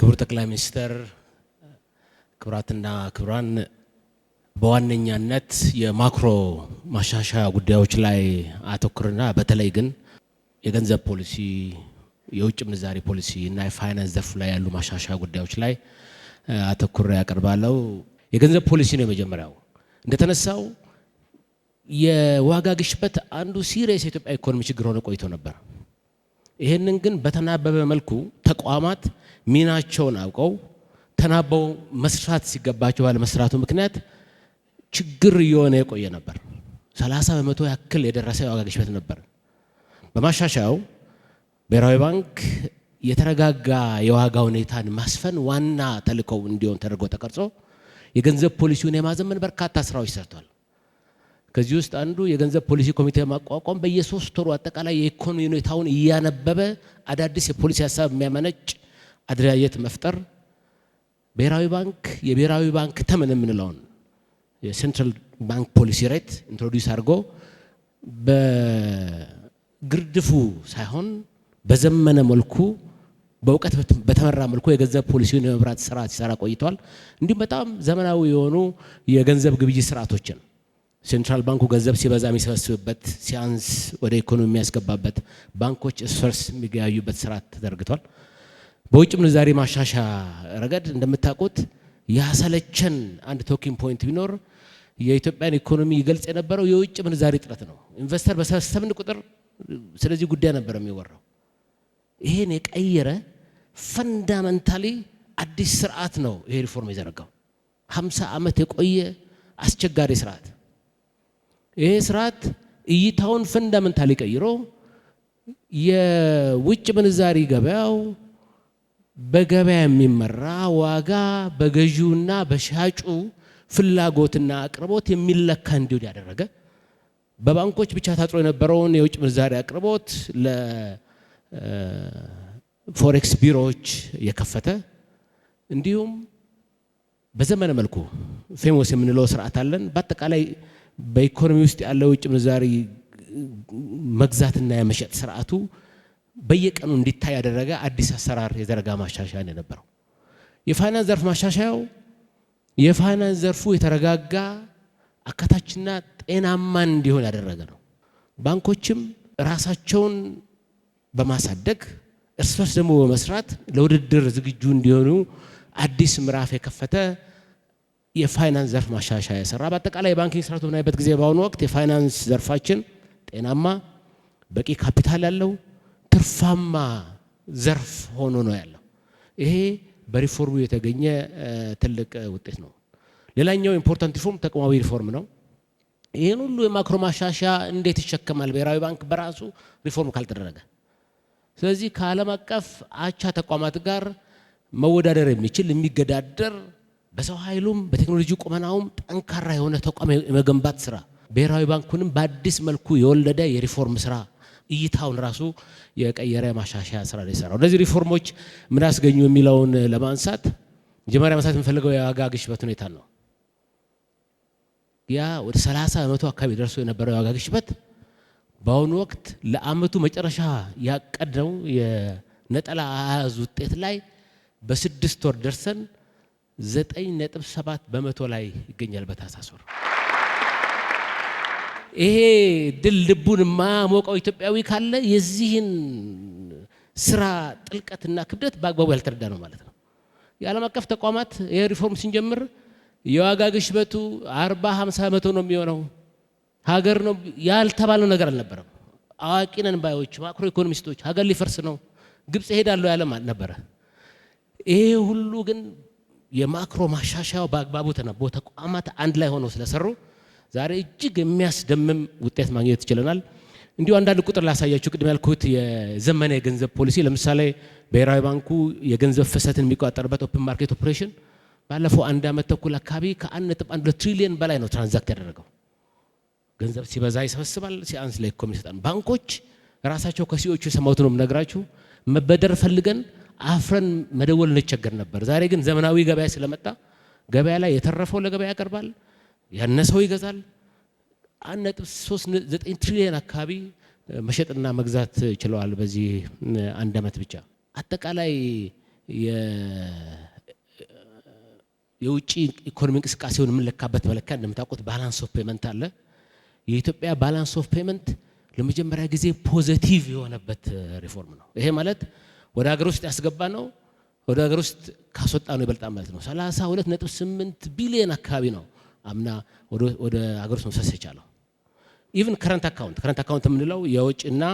ክቡር ጠቅላይ ሚኒስትር ክቡራትና ክቡራን በዋነኛነት የማክሮ ማሻሻያ ጉዳዮች ላይ አተኩርና በተለይ ግን የገንዘብ ፖሊሲ የውጭ ምንዛሪ ፖሊሲ እና የፋይናንስ ዘርፍ ላይ ያሉ ማሻሻያ ጉዳዮች ላይ አተኩር ያቀርባለው። የገንዘብ ፖሊሲ ነው የመጀመሪያው። እንደተነሳው የዋጋ ግሽበት አንዱ ሲሪየስ የኢትዮጵያ ኢኮኖሚ ችግር ሆኖ ቆይቶ ነበር። ይሄንን ግን በተናበበ መልኩ ተቋማት ሚናቸውን አውቀው ተናበው መስራት ሲገባቸው ባለ መስራቱ ምክንያት ችግር እየሆነ የቆየ ነበር። 30% ያክል የደረሰ የዋጋ ግሽበት ነበር። በማሻሻያው ብሔራዊ ባንክ የተረጋጋ የዋጋ ሁኔታን ማስፈን ዋና ተልዕኮው እንዲሆን ተደርጎ ተቀርጾ የገንዘብ ፖሊሲውን የማዘመን በርካታ ስራዎች ሰርቷል። ከዚህ ውስጥ አንዱ የገንዘብ ፖሊሲ ኮሚቴ ማቋቋም በየ3 ወሩ አጠቃላይ የኢኮኖሚ ሁኔታውን እያነበበ አዳዲስ የፖሊሲ ሀሳብ የሚያመነጭ አደረጃጀት መፍጠር፣ ብሔራዊ ባንክ የብሔራዊ ባንክ ተመን የምንለውን የሴንትራል ባንክ ፖሊሲ ሬት ኢንትሮዲዩስ አድርጎ በግርድፉ ሳይሆን በዘመነ መልኩ በእውቀት በተመራ መልኩ የገንዘብ ፖሊሲውን የመብራት ስራ ሲሰራ ቆይቷል። እንዲሁም በጣም ዘመናዊ የሆኑ የገንዘብ ግብይት ስርዓቶችን ሴንትራል ባንኩ ገንዘብ ሲበዛ የሚሰበስብበት ሲያንስ ወደ ኢኮኖሚ የሚያስገባበት ባንኮች እርስ የሚገያዩበት ስርዓት ተዘርግቷል። በውጭ ምንዛሪ ማሻሻያ ረገድ እንደምታውቁት ያሰለቸን አንድ ቶኪንግ ፖይንት ቢኖር የኢትዮጵያን ኢኮኖሚ ይገልጽ የነበረው የውጭ ምንዛሪ እጥረት ነው። ኢንቨስተር በሰበሰብን ቁጥር ስለዚህ ጉዳይ ነበር የሚወራው። ይሄን የቀየረ ፈንዳመንታሊ አዲስ ስርዓት ነው ይሄ ሪፎርም የዘረጋው። 50 ዓመት የቆየ አስቸጋሪ ስርዓት። ይሄ ስርዓት እይታውን ፈንዳመንታሊ ቀይሮ የውጭ ምንዛሪ ገበያው በገበያ የሚመራ ዋጋ በገዢውና በሻጩ ፍላጎትና አቅርቦት የሚለካ እንዲሆን ያደረገ፣ በባንኮች ብቻ ታጥሮ የነበረውን የውጭ ምንዛሪ አቅርቦት ለፎሬክስ ቢሮዎች የከፈተ፣ እንዲሁም በዘመነ መልኩ ፌሞስ የምንለው ስርዓት አለን። በአጠቃላይ በኢኮኖሚ ውስጥ ያለው የውጭ ምንዛሪ መግዛትና የመሸጥ ስርዓቱ በየቀኑ እንዲታይ ያደረገ አዲስ አሰራር የዘረጋ ማሻሻያ ነው የነበረው። የፋይናንስ ዘርፍ ማሻሻያው የፋይናንስ ዘርፉ የተረጋጋ አካታችና ጤናማ እንዲሆን ያደረገ ነው። ባንኮችም ራሳቸውን በማሳደግ እርስ በርስ ደግሞ በመስራት ለውድድር ዝግጁ እንዲሆኑ አዲስ ምዕራፍ የከፈተ የፋይናንስ ዘርፍ ማሻሻያ የሰራ። በአጠቃላይ የባንኪንግ ስርዓቱ በምናይበት ጊዜ በአሁኑ ወቅት የፋይናንስ ዘርፋችን ጤናማ፣ በቂ ካፒታል ያለው ትርፋማ ዘርፍ ሆኖ ነው ያለው። ይሄ በሪፎርሙ የተገኘ ትልቅ ውጤት ነው። ሌላኛው ኢምፖርታንት ሪፎርም ተቋማዊ ሪፎርም ነው። ይህን ሁሉ የማክሮ ማሻሻያ እንዴት ይሸከማል ብሔራዊ ባንክ በራሱ ሪፎርም ካልተደረገ? ስለዚህ ከዓለም አቀፍ አቻ ተቋማት ጋር መወዳደር የሚችል የሚገዳደር፣ በሰው ኃይሉም በቴክኖሎጂ ቁመናውም ጠንካራ የሆነ ተቋም የመገንባት ስራ ብሔራዊ ባንኩንም በአዲስ መልኩ የወለደ የሪፎርም ስራ እይታውን ራሱ የቀየረ ማሻሻያ ስራ ላይ ሰራው። እነዚህ ሪፎርሞች ምን ያስገኙ የሚለውን ለማንሳት መጀመሪያ ማንሳት የምፈልገው የዋጋ ግሽበት ሁኔታ ነው። ያ ወደ 30% አካባቢ ደርሶ የነበረው የዋጋ ግሽበት በአሁኑ ወቅት ለአመቱ መጨረሻ ያቀደው የነጠላ አሃዝ ውጤት ላይ በ6 ወር ደርሰን 9.7% ላይ ይገኛል በታህሳስ ወር። ይሄ ድል ልቡን ማሞቀው ኢትዮጵያዊ ካለ የዚህን ስራ ጥልቀትና ክብደት በአግባቡ ያልተረዳ ነው ማለት ነው። የዓለም አቀፍ ተቋማት የሪፎርም ስንጀምር የዋጋ ግሽበቱ 40-50% ነው የሚሆነው ሀገር ነው ያልተባለው ነገር አልነበረም። አዋቂ ነን ባዮች ማክሮ ኢኮኖሚስቶች ሀገር ሊፈርስ ነው ግብጽ ሄዳለሁ ያለም ነበረ። ይሄ ሁሉ ግን የማክሮ ማሻሻያው በአግባቡ ተነቦ ተቋማት አንድ ላይ ሆነው ስለሰሩ ዛሬ እጅግ የሚያስደምም ውጤት ማግኘት ይችላል። እንዲሁ አንዳንድ ቁጥር ላሳያችሁ። ቅድም ያልኩት የዘመነ የገንዘብ ፖሊሲ ለምሳሌ ብሔራዊ ባንኩ የገንዘብ ፍሰትን የሚቆጣጠርበት ኦፕን ማርኬት ኦፕሬሽን ባለፈው 1 ዓመት ተኩል አካባቢ ከ1.1 ትሪሊዮን በላይ ነው ትራንዛክት ያደረገው። ገንዘብ ሲበዛ ይሰበስባል፣ ሲያንስ ለኢኮኖሚ ይሰጣል። ባንኮች ራሳቸው ከሲኦቹ የሰማሁት ነው የምነግራችሁ። መበደር ፈልገን አፍረን መደወል እንቸገር ነበር። ዛሬ ግን ዘመናዊ ገበያ ስለመጣ ገበያ ላይ የተረፈው ለገበያ ያቀርባል፣ ያነሰው ይገዛል። 1.39 ትሪሊዮን አካባቢ መሸጥና መግዛት ችለዋል በዚህ 1 ዓመት ብቻ። አጠቃላይ የውጪ ኢኮኖሚ እንቅስቃሴውን የምንለካበት መለኪያ እንደምታውቁት ባላንስ ኦፍ ፔመንት አለ። የኢትዮጵያ ባላንስ ኦፍ ፔመንት ለመጀመሪያ ጊዜ ፖዚቲቭ የሆነበት ሪፎርም ነው። ይሄ ማለት ወደ ሀገር ውስጥ ያስገባ ነው ወደ ሀገር ውስጥ ካስወጣ ነው ይበልጣል ማለት ነው። 32.8 ቢሊዮን አካባቢ ነው አምና ወደ ሀገር ውስጥ መፍሰስ የቻለው። ኢቭን ከረንት አካውንት የምንለው የውጭና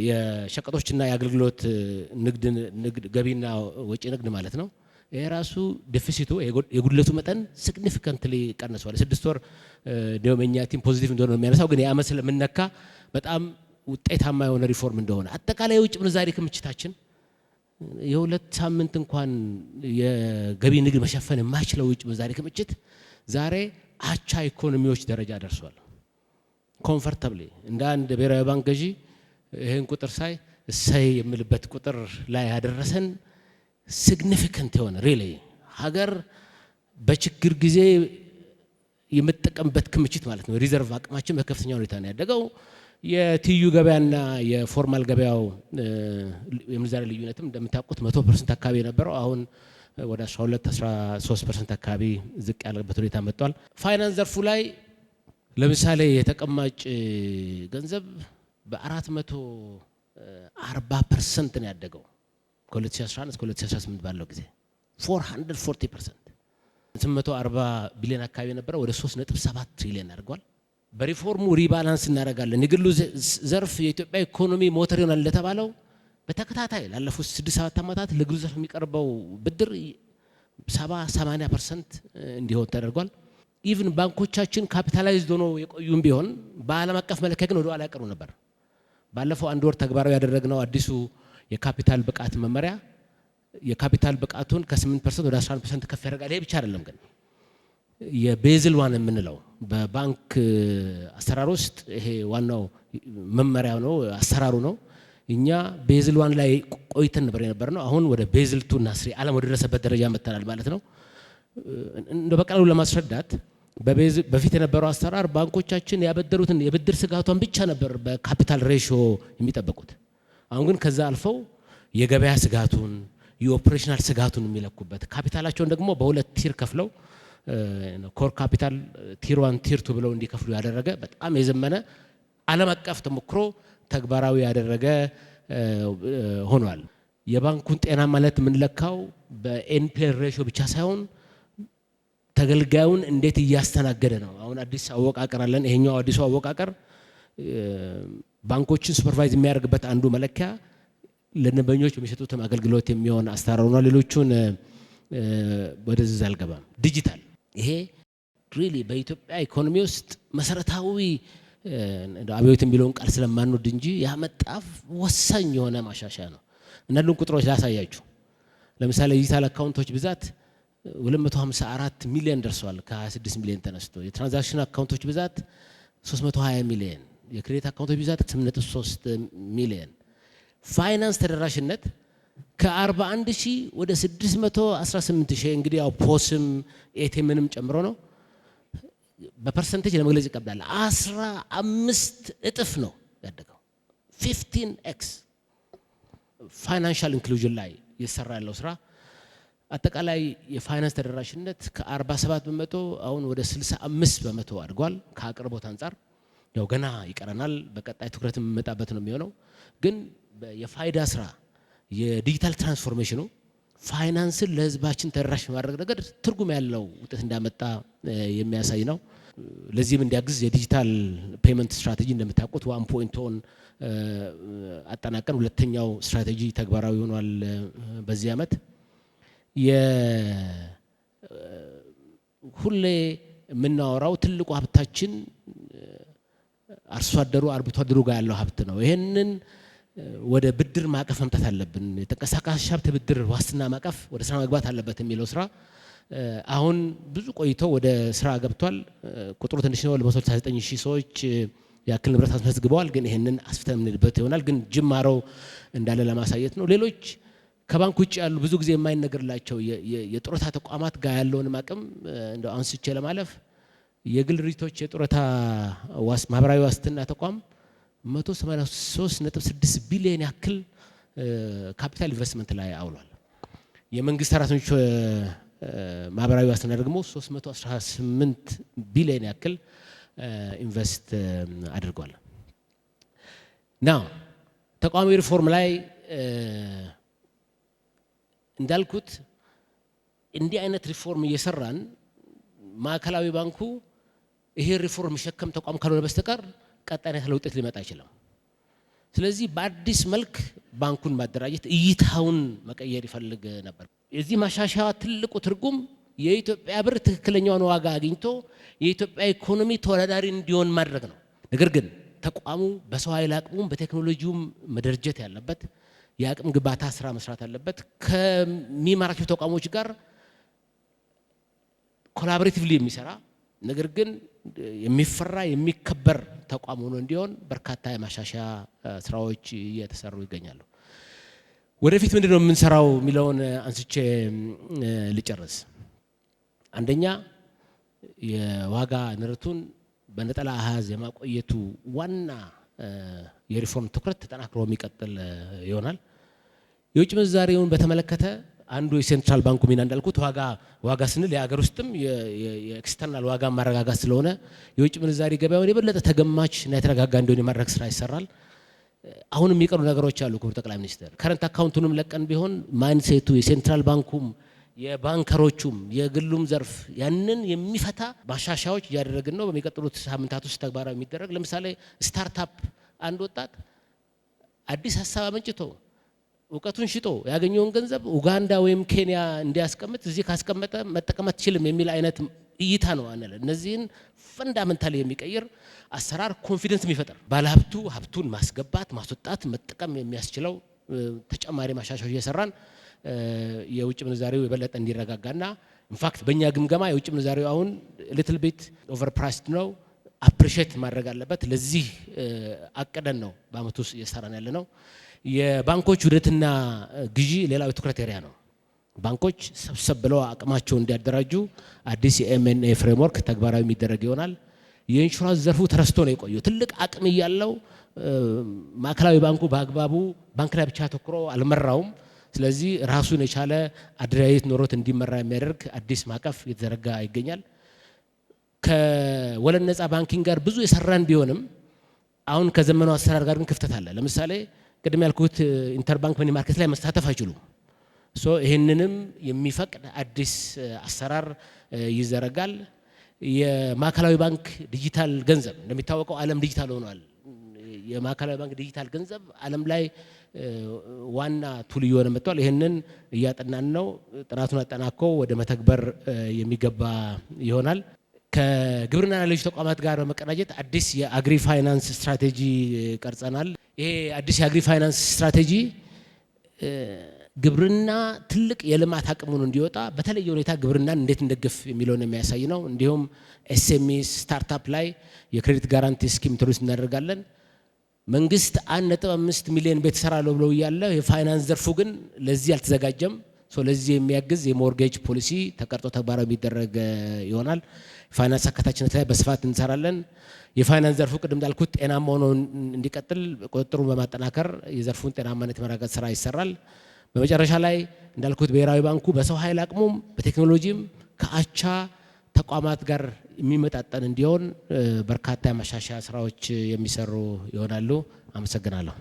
የሸቀጦችና የአገልግሎት ንግድ ገቢና ወጪ ንግድ ማለት ነው። ይሄ ራሱ ዴፊሲቱ የጉድለቱ መጠን ሲግኒፊካንትሊ ቀንሷል። 6 ወር ደመኛ ቲም ፖዚቲቭ እንደሆነ የሚያነሳው ግን የዓመት ስለምንነካ በጣም ውጤታማ የሆነ ሪፎርም እንደሆነ አጠቃላይ የውጭ ምንዛሪ ክምችታችን የሁለት ሳምንት እንኳን የገቢ ንግድ መሸፈን የማይችለው ውጭ ምንዛሪ ክምችት ዛሬ አቻ ኢኮኖሚዎች ደረጃ ደርሷል። ኮምፎርታብሊ እንደ አንድ ብሔራዊ ባንክ ገዢ ይሄን ቁጥር ሳይ እሰይ የምልበት ቁጥር ላይ ያደረሰን ሲግኒፊካንት የሆነ ሪሊ ሀገር በችግር ጊዜ የምትጠቀምበት ክምችት ማለት ነው። ሪዘርቭ አቅማችን በከፍተኛ ሁኔታ ነው ያደገው። የትዩ ገበያና የፎርማል ገበያው የምንዛሪ ልዩነትም እንደምታውቁት 100% አካባቢ የነበረው አሁን ወደ 12-13% አካባቢ ዝቅ ያለበት ሁኔታ መጥቷል። ፋይናንስ ዘርፉ ላይ ለምሳሌ የተቀማጭ ገንዘብ በ440% ነው ያደገው ከ2011 እስከ 2018 ባለው ጊዜ 440%። 840 ቢሊዮን አካባቢ የነበረው ወደ 3.7 ትሪሊዮን አድርጓል። በሪፎርሙ ሪባላንስ እናደርጋለን። የግሉ ዘርፍ የኢትዮጵያ ኢኮኖሚ ሞተር ይሆናል እንደተባለው በተከታታይ ላለፉት 6-7 ዓመታት ለግሉ ዘርፍ የሚቀርበው ብድር 70-80% እንዲሆን ተደርጓል። ኢቭን ባንኮቻችን ካፒታላይዝድ ሆኖ የቆዩም ቢሆን በዓለም አቀፍ መለኪያ ግን ወደ ኋላ ያቀሩ ነበር። ባለፈው አንድ ወር ተግባራዊ ያደረግነው አዲሱ የካፒታል ብቃት መመሪያ የካፒታል ብቃቱን ከ8% ወደ 11% ከፍ ያደርጋል። ይሄ ብቻ አይደለም ግን የቤዝል ዋን የምንለው በባንክ አሰራር ውስጥ ይሄ ዋናው መመሪያ ነው፣ አሰራሩ ነው። እኛ ቤዝል ዋን ላይ ቆይተን ነበር የነበርነው። አሁን ወደ ቤዝል 2 እና 3 ዓለም ወደ ደረሰበት ደረጃ መጥተናል ማለት ነው። እንደ በቀላሉ ለማስረዳት በፊት የነበረው አሰራር ባንኮቻችን ያበደሩትን የብድር ስጋቷን ብቻ ነበር በካፒታል ሬሽዮ የሚጠብቁት። አሁን ግን ከዛ አልፈው የገበያ ስጋቱን የኦፕሬሽናል ስጋቱን የሚለኩበት ካፒታላቸውን ደግሞ በሁለት ቲር ከፍለው ኮር ካፒታል ቲር 1 ቲር 2 ብለው እንዲከፍሉ ያደረገ በጣም የዘመነ ዓለም አቀፍ ተሞክሮ ተግባራዊ ያደረገ ሆኗል። የባንኩን ጤና ማለት የምንለካው በኤንፒኤል ሬሽዮ ብቻ ሳይሆን ተገልጋዩን እንዴት እያስተናገደ ነው። አሁን አዲስ አወቃቀር አለን። ይሄኛው አዲሱ አወቃቀር ባንኮችን ሱፐርቫይዝ የሚያደርግበት አንዱ መለኪያ ለደንበኞች የሚሰጡት አገልግሎት የሚሆን አሰራር ነው። ሌሎቹን ወደዚህ አልገባም። ዲጂታል ይሄ ሪሊ በኢትዮጵያ ኢኮኖሚ ውስጥ መሰረታዊ አብዮት የሚለውን ቃል ስለማንወድ እንጂ ያመጣ ወሳኝ የሆነ ማሻሻያ ነው። እነዚህን ቁጥሮች ላሳያችሁ። ለምሳሌ ዲጂታል አካውንቶች ብዛት 254 ሚሊዮን ደርሷል ከ26 ሚሊዮን ተነስቶ። የትራንዛክሽን አካውንቶች ብዛት 320 ሚሊዮን፣ የክሬዲት አካውንቶች ብዛት 8.3 ሚሊዮን። ፋይናንስ ተደራሽነት ከ41 ሺህ ወደ 618 ሺህ እንግዲህ ያው ፖስም ኤቲኤምንም ጨምሮ ነው። በፐርሰንቴጅ ለመግለጽ ይቀብላል። 15 እጥፍ ነው ያደገው። 15x ፋይናንሻል ኢንክሉዥን ላይ እየሰራ ያለው ስራ አጠቃላይ የፋይናንስ ተደራሽነት ከ47 በመቶ አሁን ወደ 65 በመቶ አድጓል። ከአቅርቦት አንጻር ያው ገና ይቀረናል። በቀጣይ ትኩረት የምመጣበት ነው የሚሆነው። ግን የፋይዳ ስራ የዲጂታል ትራንስፎርሜሽኑ ፋይናንስን ለህዝባችን ተደራሽ ማድረግ ነገር ትርጉም ያለው ውጤት እንዳመጣ የሚያሳይ ነው። ለዚህም እንዲያግዝ የዲጂታል ፔመንት ስትራቴጂ እንደምታውቁት 1.1 አጠናቀን ሁለተኛው ስትራቴጂ ተግባራዊ ሆኗል በዚህ ዓመት። ሁሌ የምናወራው ትልቁ ሀብታችን አርሶ አደሩ አርብቶ አደሩ ጋር ያለው ሀብት ነው። ይሄንን ወደ ብድር ማቀፍ መምጣት አለብን። የተንቀሳቃሽ ሀብት ብድር ዋስትና ማቀፍ ወደ ስራ መግባት አለበት የሚለው ስራ አሁን ብዙ ቆይቶ ወደ ስራ ገብቷል። ቁጥሩ ትንሽ ነው። ለ169 ሺህ ሰዎች ያክል ንብረት አስመዝግበዋል። ግን ይሄንን አስፍተን የምንሄድበት ይሆናል። ግን ጅማሮው እንዳለ ለማሳየት ነው። ሌሎች ከባንክ ውጭ ያሉ ብዙ ጊዜ የማይነገርላቸው የጡረታ ተቋማት ጋር ያለውን አቅም እንደው አንስቼ ለማለፍ የግል ድርጅቶች የጡረታ ማህበራዊ ዋስትና ተቋም 183.6 ቢሊዮን ያክል ካፒታል ኢንቨስትመንት ላይ አውሏል። የመንግስት ሰራተኞች ማህበራዊ ዋስትና ደግሞ 318 ቢሊዮን ያክል ኢንቨስት አድርጓል። ናው ተቋማዊ ሪፎርም ላይ እንዳልኩት እንዲህ አይነት ሪፎርም እየሰራን ማዕከላዊ ባንኩ ይሄ ሪፎርም የሚሸከም ተቋም ካልሆነ በስተቀር ቀጣይነት ያለው ውጤት ሊመጣ አይችልም። ስለዚህ በአዲስ መልክ ባንኩን ማደራጀት እይታውን መቀየር ይፈልግ ነበር። የዚህ ማሻሻያ ትልቁ ትርጉም የኢትዮጵያ ብር ትክክለኛውን ዋጋ አግኝቶ የኢትዮጵያ ኢኮኖሚ ተወዳዳሪ እንዲሆን ማድረግ ነው። ነገር ግን ተቋሙ በሰው ኃይል አቅሙም በቴክኖሎጂውም መደራጀት ያለበት የአቅም ግንባታ ስራ መስራት አለበት። ከሚመራቸው ተቋሞች ጋር ኮላቦሬቲቭሊ የሚሰራ ነገር ግን የሚፈራ የሚከበር ተቋም ሆኖ እንዲሆን በርካታ የማሻሻያ ስራዎች እየተሰሩ ይገኛሉ። ወደፊት ምንድነው የምንሰራው የሚለውን አንስቼ ልጨርስ። አንደኛ የዋጋ ንረቱን በነጠላ አሃዝ የማቆየቱ ዋና የሪፎርም ትኩረት ተጠናክሮ የሚቀጥል ይሆናል። የውጭ ምንዛሬውን በተመለከተ አንዱ የሴንትራል ባንኩ ሚና እንዳልኩት ዋጋ ስንል የሀገር ውስጥም የኤክስተርናል ዋጋ ማረጋጋት ስለሆነ የውጭ ምንዛሬ ገበያውን የበለጠ ተገማች እና የተረጋጋ እንዲሆን የማድረግ ስራ ይሰራል። አሁን የሚቀሩ ነገሮች አሉ። ክቡር ጠቅላይ ሚኒስትር ከረንት አካውንቱንም ለቀን ቢሆን ማይንድሴቱ የሴንትራል ባንኩም የባንከሮቹም የግሉም ዘርፍ ያንን የሚፈታ ማሻሻያዎች እያደረግን ነው። በሚቀጥሉት ሳምንታት ውስጥ ተግባራዊ የሚደረግ ለምሳሌ ስታርታፕ አንድ ወጣት አዲስ ሀሳብ አመንጭቶ እውቀቱን ሽጦ ያገኘውን ገንዘብ ኡጋንዳ ወይም ኬንያ እንዲያስቀምጥ እዚህ ካስቀመጠ መጠቀም አትችልም የሚል አይነት እይታ ነው አነለ። እነዚህን ፈንዳመንታሊ የሚቀይር አሰራር ኮንፊደንስ የሚፈጥር ባለሀብቱ ሀብቱን ማስገባት ማስወጣት መጠቀም የሚያስችለው ተጨማሪ ማሻሻያዎች እየሰራን የውጭ ምንዛሬው የበለጠ እንዲረጋጋና ኢንፋክት በእኛ ግምገማ የውጭ ምንዛሬው አሁን ሊትል ቢት ኦቨርፕራይስድ ነው፣ አፕሪሼት ማድረግ አለበት። ለዚህ አቅደን ነው በአመቱ ውስጥ እየሰራን ያለ ነው። የባንኮች ውህደትና ግዢ ሌላው የትኩረት ኤሪያ ነው። ባንኮች ሰብሰብ ብለው አቅማቸው እንዲያደራጁ አዲስ የኤምኤንኤ ፍሬምወርክ ተግባራዊ የሚደረግ ይሆናል። የኢንሹራንስ ዘርፉ ተረስቶ ነው የቆየው። ትልቅ አቅም እያለው ማዕከላዊ ባንኩ በአግባቡ ባንክ ላይ ብቻ ተኩሮ አልመራውም። ስለዚህ ራሱን የቻለ አደረጃጀት ኖሮት እንዲመራ የሚያደርግ አዲስ ማዕቀፍ እየተዘረጋ ይገኛል። ከወለድ ነፃ ባንኪንግ ጋር ብዙ የሰራን ቢሆንም አሁን ከዘመናው አሰራር ጋር ግን ክፍተት አለ። ለምሳሌ ቅድም ያልኩት ኢንተርባንክ መኒ ማርኬት ላይ መስታተፍ አይችሉም። ይህንንም የሚፈቅድ አዲስ አሰራር ይዘረጋል። የማዕከላዊ ባንክ ዲጂታል ገንዘብ እንደሚታወቀው ዓለም ዲጂታል ሆኗል። የማዕከላዊ ባንክ ዲጂታል ገንዘብ ዓለም ላይ ዋና ቱል እየሆነ መጥቷል። ይህንን እያጠናን ነው። ጥናቱን አጠናቆ ወደ መተግበር የሚገባ ይሆናል። ከግብርናና ሌሎች ተቋማት ጋር በመቀናጀት አዲስ የአግሪ ፋይናንስ ስትራቴጂ ቀርጸናል። ይሄ አዲስ የአግሪ ፋይናንስ ስትራቴጂ ግብርና ትልቅ የልማት አቅሙን እንዲወጣ በተለየ ሁኔታ ግብርናን እንዴት እንደግፍ የሚለውን የሚያሳይ ነው። እንዲሁም ኤስኤምኢ ስታርታፕ ላይ የክሬዲት ጋራንቲ ስኪም ኢንትሮዲዩስ እናደርጋለን። መንግስት 1.5 ሚሊዮን ቤት እሰራለሁ ብለው እያለ የፋይናንስ ዘርፉ ግን ለዚህ አልተዘጋጀም። ለዚህ የሚያግዝ የሞርጌጅ ፖሊሲ ተቀርጾ ተግባራዊ የሚደረግ ይሆናል። ፋይናንስ አካታችነት ላይ በስፋት እንሰራለን። የፋይናንስ ዘርፉ ቅድም እንዳልኩት ጤናማ ሆኖ እንዲቀጥል ቁጥጥሩን በማጠናከር የዘርፉን ጤናማነት የማረጋገጥ ስራ ይሰራል። በመጨረሻ ላይ እንዳልኩት ብሔራዊ ባንኩ በሰው ኃይል አቅሙም በቴክኖሎጂም ከአቻ ተቋማት ጋር የሚመጣጠን እንዲሆን በርካታ የማሻሻያ ስራዎች የሚሰሩ ይሆናሉ። አመሰግናለሁ።